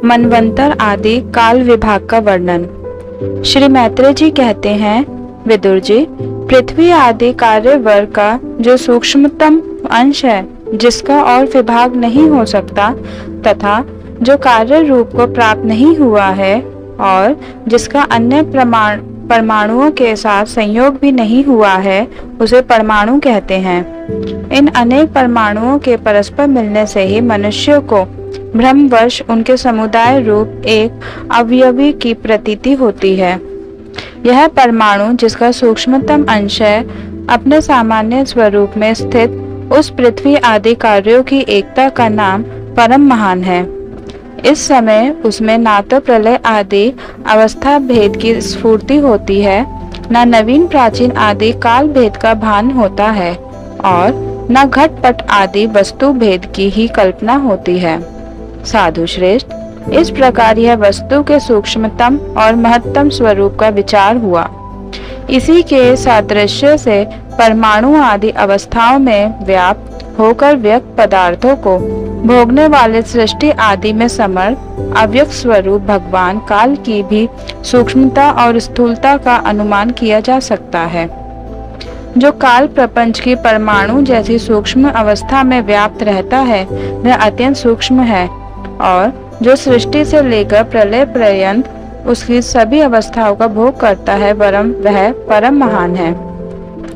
मनवंतर आदि काल विभाग का वर्णन। श्री मैत्रेय जी कहते हैं, विदुर जी, पृथ्वी आदि कार्य वर्ग का जो सूक्ष्मतम अंश है, जिसका और विभाग नहीं हो सकता तथा जो कार्य रूप को प्राप्त नहीं हुआ है और जिसका अन्य परमाणुओं के साथ संयोग भी नहीं हुआ है, उसे परमाणु कहते हैं। इन अनेक परमाणुओं के परस्पर मिलने से ही मनुष्य को भ्रमवश उनके समुदाय रूप एक अवयवी की प्रतीति होती है। यह परमाणु, जिसका सूक्ष्मतम अंश है, अपने सामान्य स्वरूप में स्थित उस पृथ्वी आदि कार्यों की एकता का नाम परम महान है। इस समय उसमें ना तो प्रलय आदि अवस्था भेद की स्फूर्ति होती है, न नवीन प्राचीन आदि काल भेद का भान होता है और न घटपट आदि वस्तु भेद की ही कल्पना होती है। साधु श्रेष्ठ, इस प्रकार यह वस्तु के सूक्ष्मतम और महत्तम स्वरूप का विचार हुआ। इसी के सादृश्य से परमाणु आदि अवस्थाओं में व्याप्त होकर व्यक्त पदार्थों को भोगने वाले सृष्टि आदि में समर्थ अव्यक्त स्वरूप भगवान काल की भी सूक्ष्मता और स्थूलता का अनुमान किया जा सकता है। जो काल प्रपंच की परमाणु जैसी सूक्ष्म अवस्था में व्याप्त रहता है, वह अत्यंत सूक्ष्म है और जो सृष्टि से लेकर प्रलय पर्यंत उसकी सभी अवस्थाओं का भोग करता है, वह परम महान है।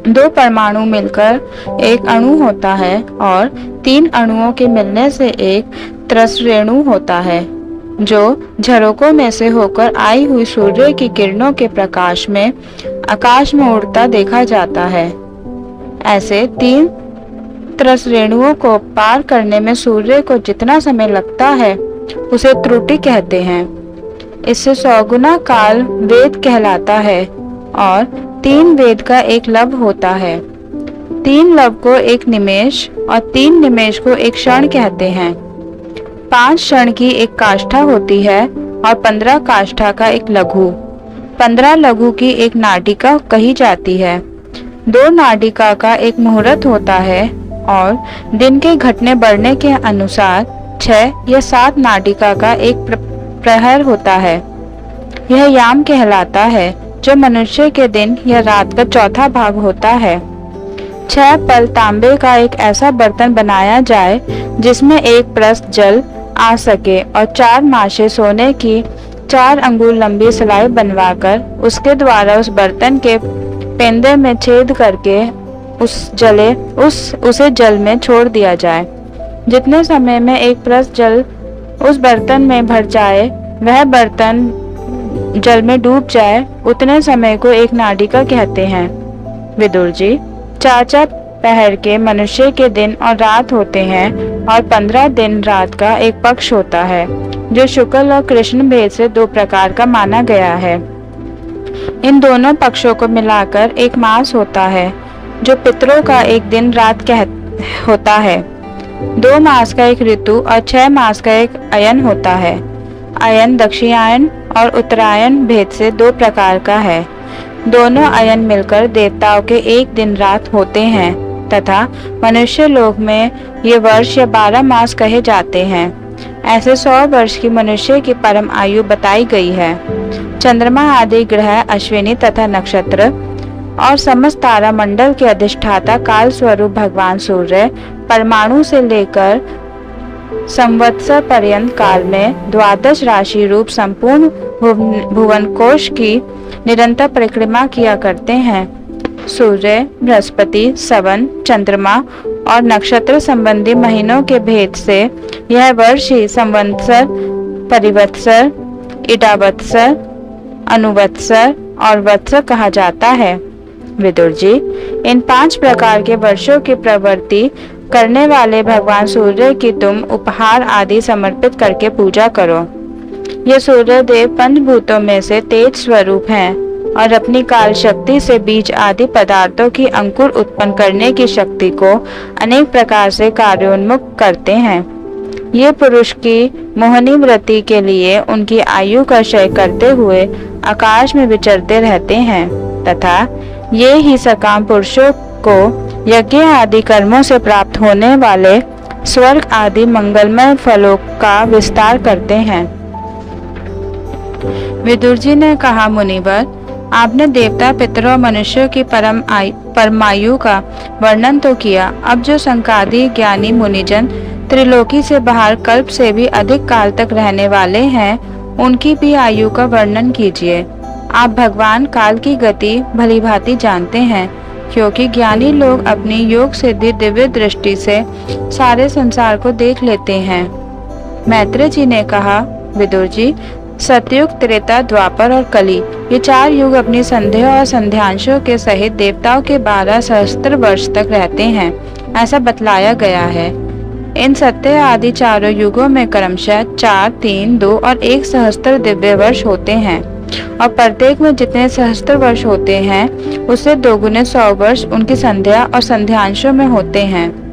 दो परमाणु मिलकर एक अणु होता है और तीन अणुओं के मिलने से एक त्रसरेणु होता है, जो झरोकों में से होकर आई हुई सूर्य की किरणों के प्रकाश में आकाश में उड़ता देखा जाता है। ऐसे तीन त्रसरेणुओं को पार करने में सूर्य को जितना समय लगता है, उसे त्रुटि कहते हैं। इससे 100 गुना काल वेद कहलाता है और 3 वेद का एक लब होता है। 3 लब को एक निमेष और 3 निमेष को एक क्षण कहते हैं। 5 क्षण की एक काष्ठा होती है और 15 काष्ठा का एक लघु, 15 लघु की एक नाटिका कही जाती है। 2 नाटिका का एक मुहूर्त होता है और दिन के घटने बढ़ने के अनुसार 6 या 7 नाटिका का एक प्रहर होता है। यह याम कहलाता है, जो मनुष्य के दिन या रात का चौथा भाग होता है। 6 पल तांबे का एक ऐसा बर्तन बनाया जाए जिसमें एक प्रस्त जल आ सके और 4 माशे सोने की 4 अंगुल लंबी सिलाई बनवाकर उसके द्वारा उस बर्तन के पेंदे में छेद करके उसे जल में छोड़ दिया जाए। जितने समय में एक प्रस्त जल उस बर्तन में भर जाए, वह बर्तन जल में डूब जाए, उतने समय को एक नाटिका कहते हैं। विदुर जी, 4 पहर के मनुष्य के दिन और रात होते हैं और 15 दिन रात का एक पक्ष होता है, जो शुक्ल और कृष्ण भेद से 2 प्रकार का माना गया है। इन दोनों पक्षों को मिलाकर एक मास होता है, जो पितरों का एक दिन रात होता है। 2 मास का एक ऋतु और 6 मास का एक अयन होता है। अयन दक्षिणायन और उत्तरायण भेद से 2 प्रकार का है। दोनों अयन मिलकर देवताओं के एक दिन रात होते हैं तथा मनुष्य लोक में ये वर्ष या 12 मास कहे जाते हैं। ऐसे 100 वर्ष की मनुष्य की परम आयु बताई गई है। चंद्रमा आदि ग्रह, अश्विनी तथा नक्षत्र और समस्त तारा मंडल के अधिष्ठाता काल स्वरूप भगवान सूर्य परमाणु से लेकर संवत्सर पर्यंत काल में 12 राशि रूप संपूर्ण भुवन कोश की निरंतर परिक्रमा किया करते हैं। सूर्य, बृहस्पति, सवन, चंद्रमा और नक्षत्र संबंधी महीनों के भेद से यह वर्ष ही संवत्सर, परिवत्सर, इडावत्सर, अनुवत्सर और वत्सर कहा जाता है। विदुर जी, इन 5 प्रकार के वर्षों की प्रवृत्ति करने वाले भगवान सूर्य की तुम उपहार आदि समर्पित करके पूजा करो। ये सूर्य देव पंचभूतों में से तेज स्वरूप हैं और अपनी काल शक्ति से बीज आदि पदार्थों की अंकुर उत्पन्न करने की शक्ति को अनेक प्रकार से कार्योन्मुख करते हैं। ये पुरुष की मोहनी वृत्ति के लिए उनकी आयु का क्षय करते हुए आकाश में विचरते रहते हैं तथा ये ही सकाम पुरुषों को यज्ञ आदि कर्मों से प्राप्त होने वाले स्वर्ग आदि मंगलमय फलों का विस्तार करते हैं। विदुर जी ने कहा, मुनिवर, आपने देवता, पितरों और मनुष्यों की परमायु का वर्णन तो किया। अब जो संकादी ज्ञानी मुनिजन त्रिलोकी से बाहर कल्प से भी अधिक काल तक रहने वाले हैं, उनकी भी आयु का वर्णन कीजिए। आप भगवान काल की गति भलीभांति जानते हैं, क्योंकि ज्ञानी लोग अपनी योग सिद्धि दिव्य दृष्टि से सारे संसार को देख लेते हैं। मैत्रेय जी ने कहा, विदुर जी, सतयुग, त्रेता, द्वापर और कली, ये 4 युग अपनी संध्या और संध्यांशों के सहित देवताओं के 12 सहस्त्र वर्ष तक रहते हैं, ऐसा बतलाया गया है। इन सत्य आदि चारों युगों में क्रमशः 4, 3, 2 और 1 सहस्त्र दिव्य वर्ष होते हैं, और प्रत्येक में जितने सहस्त्र वर्ष होते हैं, उससे 2 गुने 100 वर्ष उनकी संध्या और संध्यांशों में होते हैं।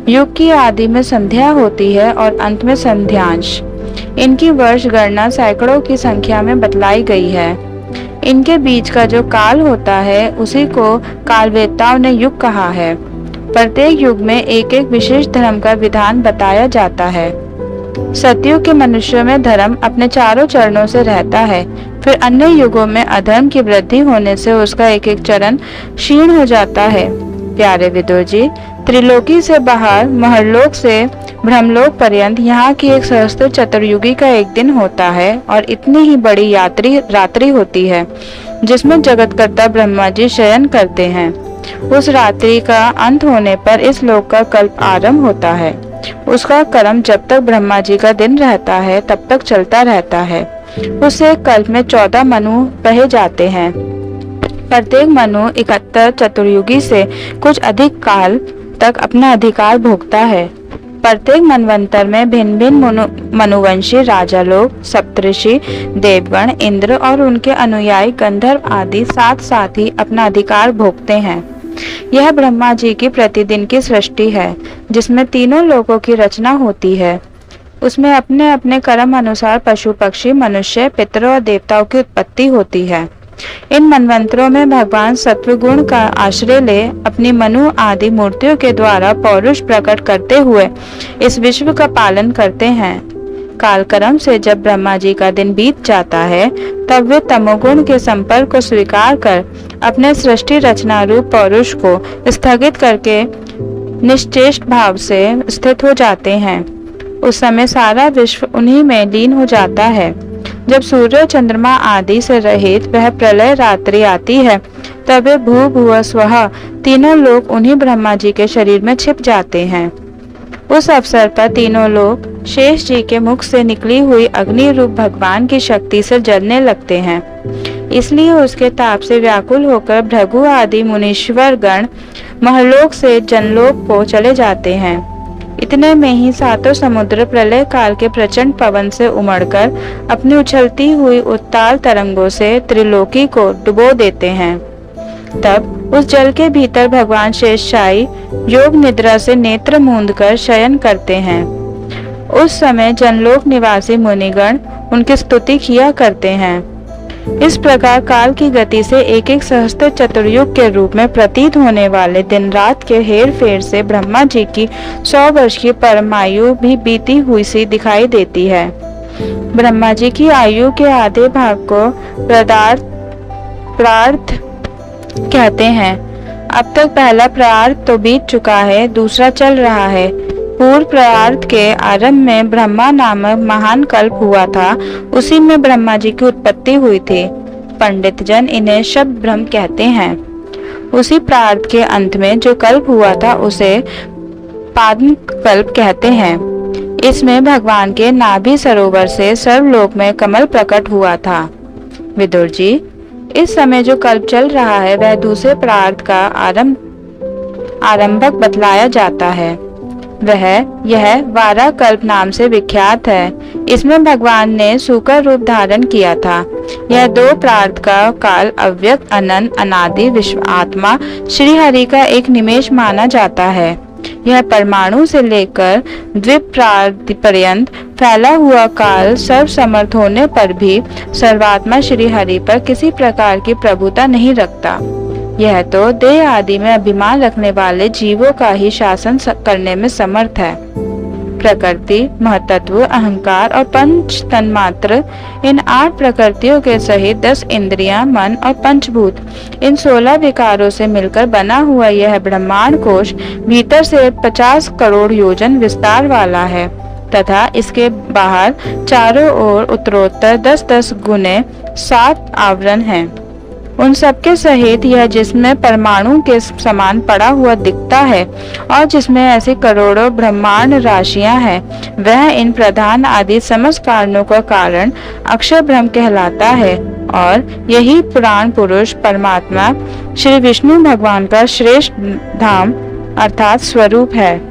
युग की आदि में संध्या होती है और अंत में संध्यांश। इनकी वर्ष गणना सैकड़ों की संख्या में बतलाई गई है। इनके बीच का जो काल होता है, उसी को कालवेत्ताओं ने युग कहा है। प्रत्येक युग में एक एक विशेष धर्म का विधान बताया जाता है। सतयुग के मनुष्यों में धर्म अपने चारों चरणों से रहता है। फिर अन्य युगों में अधर्म की वृद्धि होने से उसका एक एक चरण क्षीण हो जाता है। प्यारे विदुर जी, त्रिलोकी से बाहर महरलोक से ब्रह्मलोक पर्यंत यहाँ की 1 सहस्त्र चतुर्युगी का एक दिन होता है, और इतनी ही बड़ी रात्रि होती है, जिसमें जगतकर्ता ब्रह्मा जी शयन करते हैं। उस रात्रि का अंत होने पर इस लोक का कल्प आरंभ होता है। उसका क्रम जब तक ब्रह्मा जी का दिन रहता है तब तक चलता रहता है। उससे कल्प में 14 मनु कहे जाते हैं। प्रत्येक मनु 71 चतुर्युगी से कुछ अधिक काल तक अपना अधिकार भोगता है। प्रत्येक मनवंतर में भिन्न भिन्न मनुवंशी राजा लोग, सप्तऋषि, देवगण, इंद्र और उनके अनुयायी गंधर्व आदि साथ ही अपना अधिकार भोगते हैं। यह ब्रह्मा जी की प्रतिदिन की सृष्टि है, जिसमें तीनों लोकों की रचना होती है। उसमें अपने अपने कर्म अनुसार पशु, पक्षी, मनुष्य, पितरों और देवताओं की उत्पत्ति होती है। इन मनवंतरों में भगवान सत्वगुण का आश्रय ले अपनी मनु आदि मूर्तियों के द्वारा पौरुष प्रकट करते हुए इस विश्व का पालन करते हैं। कालक्रम से जब ब्रह्मा जी का दिन बीत जाता है, तब वे तमोगुण के संपर्क को स्वीकार कर अपने सृष्टि रचना रूप पौरुष को स्थगित करके निश्चेष्ट भाव से स्थित हो जाते हैं। उस समय सारा विश्व उन्हीं में लीन हो जाता है। जब सूर्य, चंद्रमा आदि से रहित वह प्रलय रात्रि आती है, तब वे भू भुव स्वः तीनों लोग उन्हीं ब्रह्मा जी के शरीर में छिप जाते हैं। उस अवसर पर तीनों लोग शेष जी के मुख से निकली हुई अग्नि रूप भगवान की शक्ति से जलने लगते हैं। इसलिए उसके ताप से व्याकुल होकर भृगु आदि मुनीश्वर गण महलोक से जनलोक को चले जाते हैं। इतने में ही 7 समुद्र प्रलय काल के प्रचंड पवन से उमड़कर अपनी उछलती हुई उत्ताल तरंगों से त्रिलोकी को डुबो देते हैं। तब उस जल के भीतर भगवान शेषशायी योग निद्रा से नेत्र मूंद कर शयन करते हैं। उस समय जनलोक निवासी मुनिगण उनकी स्तुति किया करते हैं। इस प्रकार काल की गति से एक एक सहस्त्र चतुर्युग के रूप में प्रतीत होने वाले दिन रात के हेर फेर से ब्रह्मा जी की 100 वर्ष की परमायु भी बीती हुई सी दिखाई देती है। ब्रह्मा जी की आयु के आधे भाग को प्रार्थ कहते हैं। अब तक पहला प्रार्थ तो बीत चुका है, दूसरा चल रहा है। पूर्व प्रार्थ के आरंभ में ब्रह्मा नामक महान कल्प हुआ था, उसी में ब्रह्मा जी की उत्पत्ति हुई थी। पंडित जन इन्हें शब्द ब्रह्म कहते हैं। उसी प्रार्थ के अंत में जो कल्प हुआ था उसे पाद्म कल्प कहते हैं। इसमें भगवान के नाभि सरोवर से सर्वलोक में कमल प्रकट हुआ था। विदुर जी, इस समय जो कल्प चल रहा है वह दूसरे प्रार्थ का आरंभक बतलाया जाता है। वह यह वारा कल्प नाम से विख्यात है। इसमें भगवान ने सूकर रूप धारण किया था। यह 2 प्रार्थ का काल अव्यक्त, अनंत, अनादि विश्व आत्मा श्री हरि का एक निमेष माना जाता है। यह परमाणु से लेकर द्विप्रार्थ पर्यंत फैला हुआ काल सर्व समर्थ होने पर भी सर्वात्मा श्री हरि पर किसी प्रकार की प्रभुता नहीं रखता। यह तो देह आदि में अभिमान रखने वाले जीवों का ही शासन करने में समर्थ है। प्रकृति, महतत्व, अहंकार और पंच तन्मात्र, इन 8 प्रकृतियों के सहित 10 इंद्रियां, मन और पंचभूत, इन 16 विकारों से मिलकर बना हुआ यह ब्रह्मांड कोश भीतर से 50 करोड़ योजन विस्तार वाला है तथा इसके बाहर चारों ओर उत्तरोत्तर 10-10 गुने 7 आवरण हैं। उन सबके सहित यह जिसमें परमाणु के समान पड़ा हुआ दिखता है और जिसमें ऐसी करोड़ों ब्रह्मांड राशियां हैं, वह इन प्रधान आदि समस्त कारणों का कारण अक्षर ब्रह्म कहलाता है और यही पुराण पुरुष परमात्मा श्री विष्णु भगवान का श्रेष्ठ धाम अर्थात स्वरूप है।